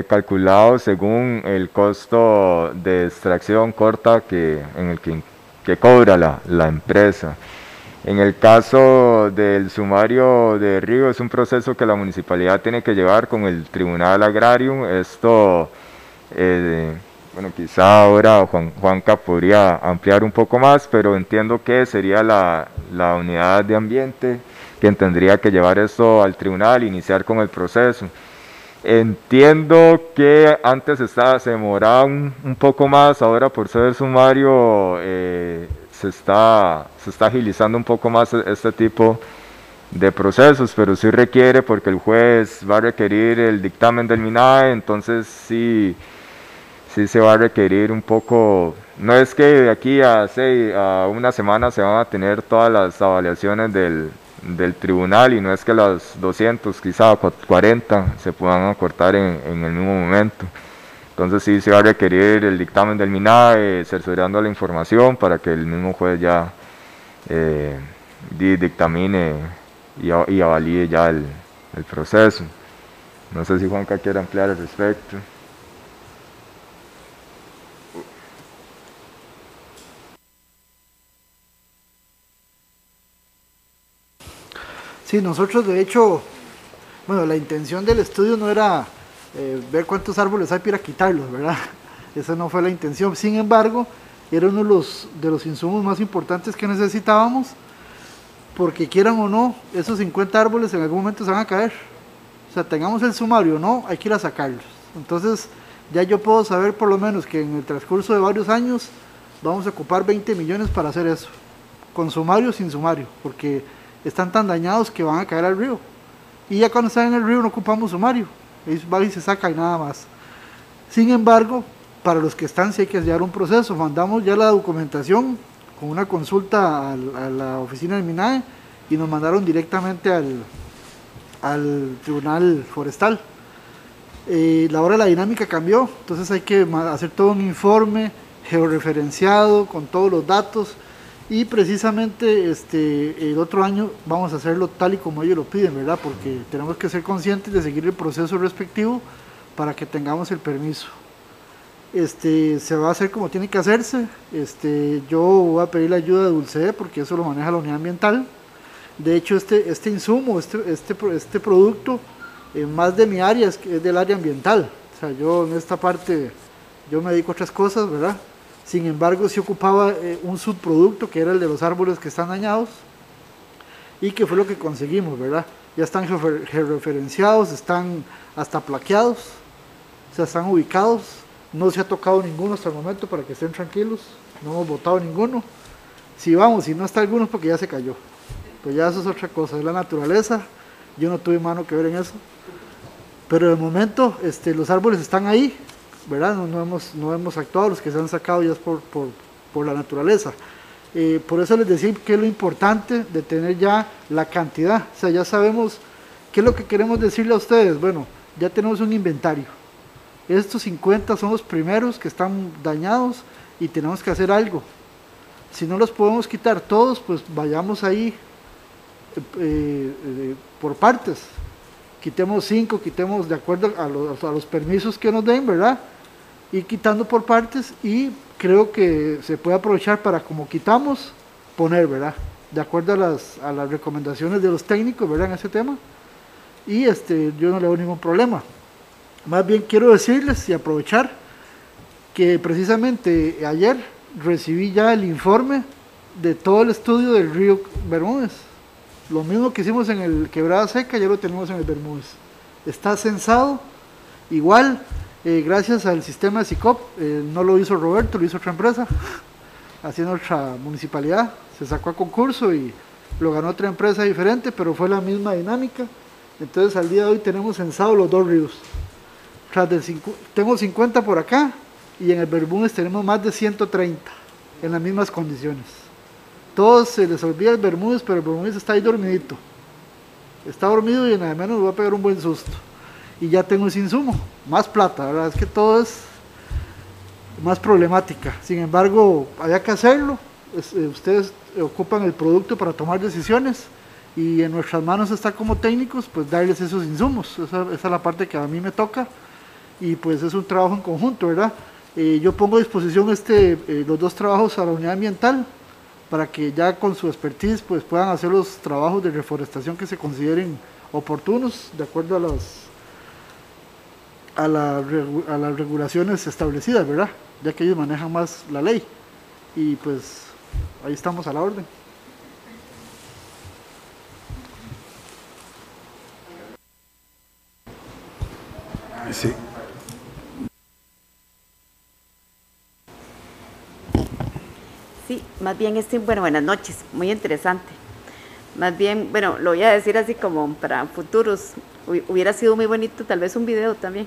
calculado según el costo de extracción corta que cobra la empresa. En el caso del sumario de río, es un proceso que la municipalidad tiene que llevar con el Tribunal Agrario. Esto, bueno, quizá ahora Juanca podría ampliar un poco más, pero entiendo que sería la unidad de ambiente quien tendría que llevar esto al tribunal e iniciar con el proceso. Entiendo que antes se demoraba un poco más, ahora por ser sumario se está agilizando un poco más este tipo de procesos, pero sí requiere, porque el juez va a requerir el dictamen del MINAE, entonces sí se va a requerir un poco. No es que de aquí a una semana se van a tener todas las avaliaciones del tribunal, y no es que las 200, quizá 40 se puedan acortar en el mismo momento. Entonces sí se va a requerir el dictamen del MINAE cerciorando la información para que el mismo juez ya dictamine y avalíe ya el proceso. No sé si Juanca quiere ampliar al respecto. Sí, nosotros de hecho, bueno, la intención del estudio no era ver cuántos árboles hay para quitarlos, ¿verdad? Esa no fue la intención. Sin embargo, era uno de los insumos más importantes que necesitábamos, porque quieran o no, esos 50 árboles en algún momento se van a caer. O sea, tengamos el sumario o no, hay que ir a sacarlos. Entonces, ya yo puedo saber por lo menos que en el transcurso de varios años vamos a ocupar 20 millones para hacer eso, con sumario o sin sumario, porque están tan dañados que van a caer al río. Y ya cuando están en el río no ocupamos sumario, va y se saca y nada más. Sin embargo, para los que están sí hay que llevar un proceso. Mandamos ya la documentación con una consulta a la oficina del MINAE y nos mandaron directamente al Tribunal Forestal. Ahora la dinámica cambió, entonces hay que hacer todo un informe georreferenciado, con todos los datos, y precisamente el otro año vamos a hacerlo tal y como ellos lo piden, ¿verdad? Porque tenemos que ser conscientes de seguir el proceso respectivo para que tengamos el permiso. Se va a hacer como tiene que hacerse. Yo voy a pedir la ayuda de Dulce, porque eso lo maneja la unidad ambiental. De hecho, este insumo, este producto, más de mi área es del área ambiental. O sea, yo en esta parte, yo me dedico a otras cosas, ¿verdad? Sin embargo, sí ocupaba un subproducto que era el de los árboles que están dañados, y que fue lo que conseguimos, ¿verdad? Ya están georreferenciados, están hasta plaqueados, o sea, están ubicados. No se ha tocado ninguno hasta el momento, para que estén tranquilos, no hemos botado ninguno. Si vamos, si no está alguno es porque ya se cayó, pues ya eso es otra cosa, es la naturaleza, yo no tuve mano que ver en eso. Pero de momento los árboles están ahí, ¿verdad? No hemos actuado, los que se han sacado ya es por la naturaleza. Por eso les decía que es lo importante de tener ya la cantidad, o sea, ya sabemos qué es lo que queremos decirle a ustedes. Bueno, ya tenemos un inventario, estos 50 son los primeros que están dañados y tenemos que hacer algo. Si no los podemos quitar todos, pues vayamos ahí por partes, quitemos 5, quitemos de acuerdo a los permisos que nos den, ¿verdad? Y quitando por partes, y creo que se puede aprovechar para, como quitamos, poner, ¿verdad? De acuerdo a las recomendaciones de los técnicos, ¿verdad? En ese tema, y yo no le veo ningún problema. Más bien quiero decirles y aprovechar que precisamente ayer recibí ya el informe de todo el estudio del río Bermúdez. Lo mismo que hicimos en el Quebrada Seca, ya lo tenemos en el Bermúdez. Está censado, igual, gracias al sistema de SICOP. No lo hizo Roberto, lo hizo otra empresa, haciendo otra municipalidad. Se sacó a concurso y lo ganó otra empresa diferente, pero fue la misma dinámica. Entonces al día de hoy tenemos censados los 2 ríos. Tengo 50 por acá, y en el Bermúdez tenemos más de 130 en las mismas condiciones. Todos se les olvida el Bermúdez, pero el Bermúdez está ahí dormidito. Está dormido y nada menos me va a pegar un buen susto. Y ya tengo ese insumo, más plata, ¿verdad? Es que todo es más problemática. Sin embargo, había que hacerlo. Ustedes ocupan el producto para tomar decisiones, y en nuestras manos está, como técnicos, pues darles esos insumos. Esa es la parte que a mí me toca, y pues es un trabajo en conjunto, ¿verdad? Yo pongo a disposición los 2 trabajos a la unidad ambiental, para que ya con su expertise pues puedan hacer los trabajos de reforestación que se consideren oportunos, de acuerdo a las regulaciones establecidas, ¿verdad? Ya que ellos manejan más la ley, y pues ahí estamos a la orden. Sí. Sí, más bien bueno, buenas noches, muy interesante. Más bien, bueno, lo voy a decir así como para futuros, hubiera sido muy bonito tal vez un video también,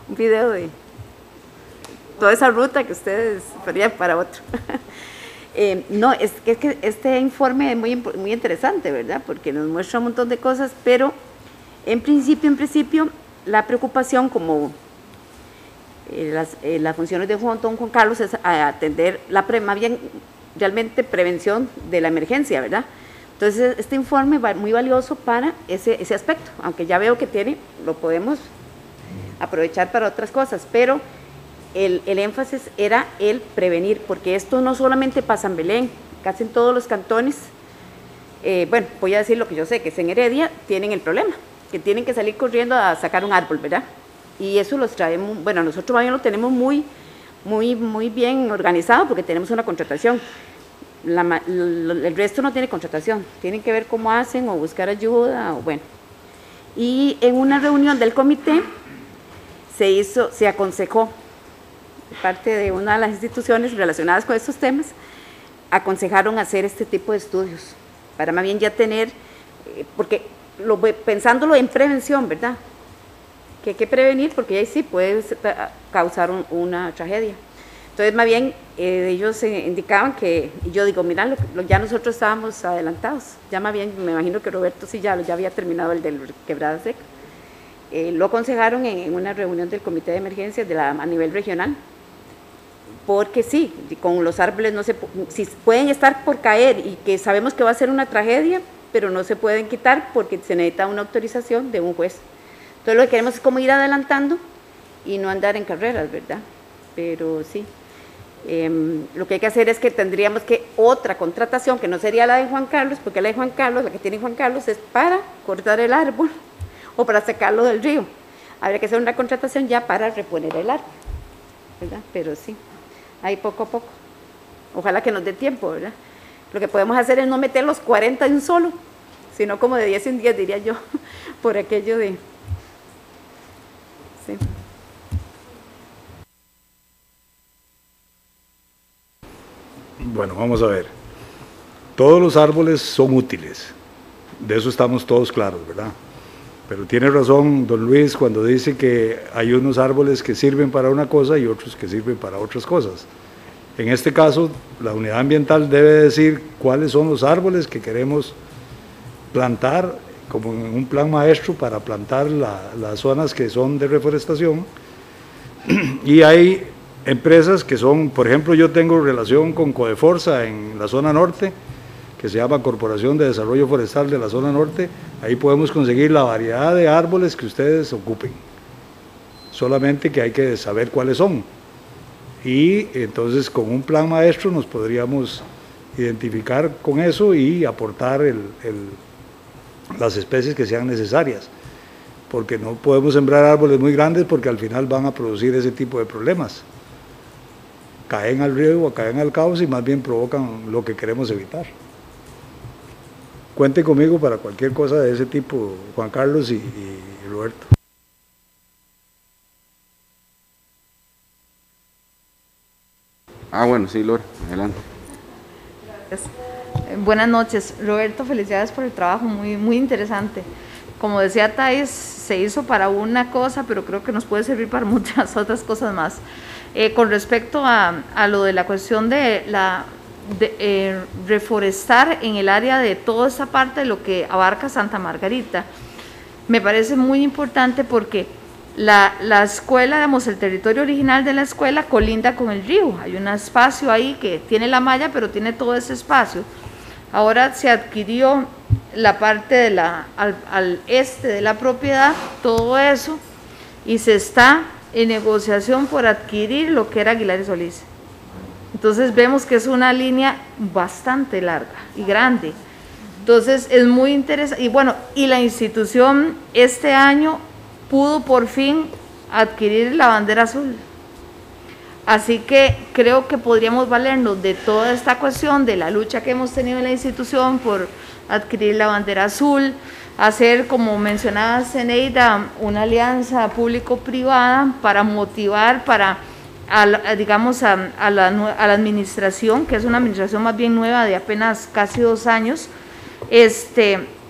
un video de toda esa ruta que ustedes podrían para otro. No, es que este informe es muy interesante, ¿verdad? Porque nos muestra un montón de cosas, pero en principio, la preocupación, como las funciones de Juan Carlos, es atender más bien realmente prevención de la emergencia, ¿verdad? Entonces este informe va muy valioso para ese aspecto, aunque ya veo que lo podemos aprovechar para otras cosas, pero el énfasis era el prevenir, porque esto no solamente pasa en Belén, casi en todos los cantones. Bueno, voy a decir lo que yo sé, que es en Heredia tienen el problema, que tienen que salir corriendo a sacar un árbol, ¿verdad? Y eso los traemos, bueno, nosotros también lo tenemos muy bien organizado, porque tenemos una contratación. El resto no tiene contratación, tienen que ver cómo hacen o buscar ayuda, o bueno. Y en una reunión del comité se aconsejó, de parte de una de las instituciones relacionadas con estos temas, aconsejaron hacer este tipo de estudios, para más bien ya tener, porque pensándolo en prevención, ¿verdad? Que hay que prevenir, porque ahí sí puede causar una tragedia. Entonces, más bien, ellos indicaban que, y yo digo, mira, ya nosotros estábamos adelantados, ya más bien, me imagino que Roberto sí ya había terminado el del Quebrada Seca. Lo aconsejaron en una reunión del Comité de Emergencias a nivel regional, porque sí, con los árboles no se si pueden estar por caer y que sabemos que va a ser una tragedia, pero no se pueden quitar porque se necesita una autorización de un juez. Entonces lo que queremos es como ir adelantando y no andar en carreras, ¿verdad? Pero sí, lo que hay que hacer es que tendríamos que otra contratación, que no sería la de Juan Carlos, porque la de Juan Carlos, la que tiene Juan Carlos, es para cortar el árbol o para sacarlo del río. Habría que hacer una contratación ya para reponer el árbol, ¿verdad? Pero sí, ahí poco a poco. Ojalá que nos dé tiempo, ¿verdad? Lo que podemos hacer es no meter los 40 de un solo, sino como de 10 en 10, diría yo, por aquello de... Sí. Bueno, vamos a ver. Todos los árboles son útiles, de eso estamos todos claros, ¿verdad? Pero tiene razón don Luis cuando dice que hay unos árboles que sirven para una cosa y otros que sirven para otras cosas. En este caso, la unidad ambiental debe decir cuáles son los árboles que queremos plantar, como en un plan maestro para plantar las zonas que son de reforestación. Y hay empresas que son, por ejemplo, yo tengo relación con Codeforsa en la zona norte, que se llama Corporación de Desarrollo Forestal de la zona norte. Ahí podemos conseguir la variedad de árboles que ustedes ocupen, solamente que hay que saber cuáles son. Y entonces con un plan maestro nos podríamos identificar con eso y aportar las especies que sean necesarias, porque no podemos sembrar árboles muy grandes porque al final van a producir ese tipo de problemas. Caen al río o caen al cauce y más bien provocan lo que queremos evitar. Cuente conmigo para cualquier cosa de ese tipo, Juan Carlos y Roberto. Bueno, sí, Lore, adelante. Gracias. Buenas noches, Roberto, felicidades por el trabajo, muy interesante. Como decía Thais, se hizo para una cosa, pero creo que nos puede servir para muchas otras cosas más. Con respecto a lo de la cuestión de reforestar en el área de toda esa parte de lo que abarca Santa Margarita, me parece muy importante porque la escuela, digamos, el territorio original de la escuela colinda con el río. Hay un espacio ahí que tiene la malla, pero tiene todo ese espacio. Ahora se adquirió la parte al este de la propiedad, todo eso, y se está en negociación por adquirir lo que era Aguilar y Solís. Entonces vemos que es una línea bastante larga y grande. Entonces es muy interesante. Y bueno, y la institución este año pudo por fin adquirir la bandera azul. Así que creo que podríamos valernos de toda esta cuestión, de la lucha que hemos tenido en la institución por adquirir la bandera azul, hacer, como mencionaba Zeneida, una alianza público-privada para motivar, digamos, a la administración, que es una administración más bien nueva de apenas casi 2 años,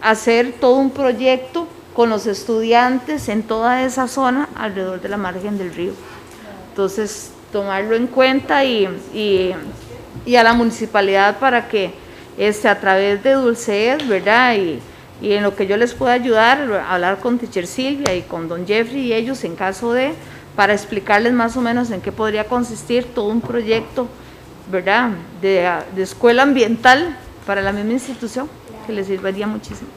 hacer todo un proyecto con los estudiantes en toda esa zona alrededor de la margen del río. Entonces, tomarlo en cuenta y a la municipalidad para que a través de Dulcet, ¿verdad? Y en lo que yo les pueda ayudar, hablar con Teacher Silvia y con don Jeffrey y ellos en caso para explicarles más o menos en qué podría consistir todo un proyecto, ¿verdad? De escuela ambiental para la misma institución, que les serviría muchísimo.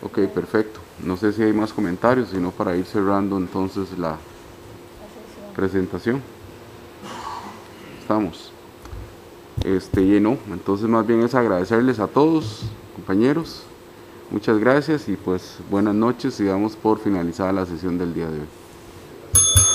Ok, perfecto. No sé si hay más comentarios, sino para ir cerrando entonces la presentación. Estamos. No, entonces más bien es agradecerles a todos, compañeros. Muchas gracias y pues buenas noches y damos por finalizada la sesión del día de hoy.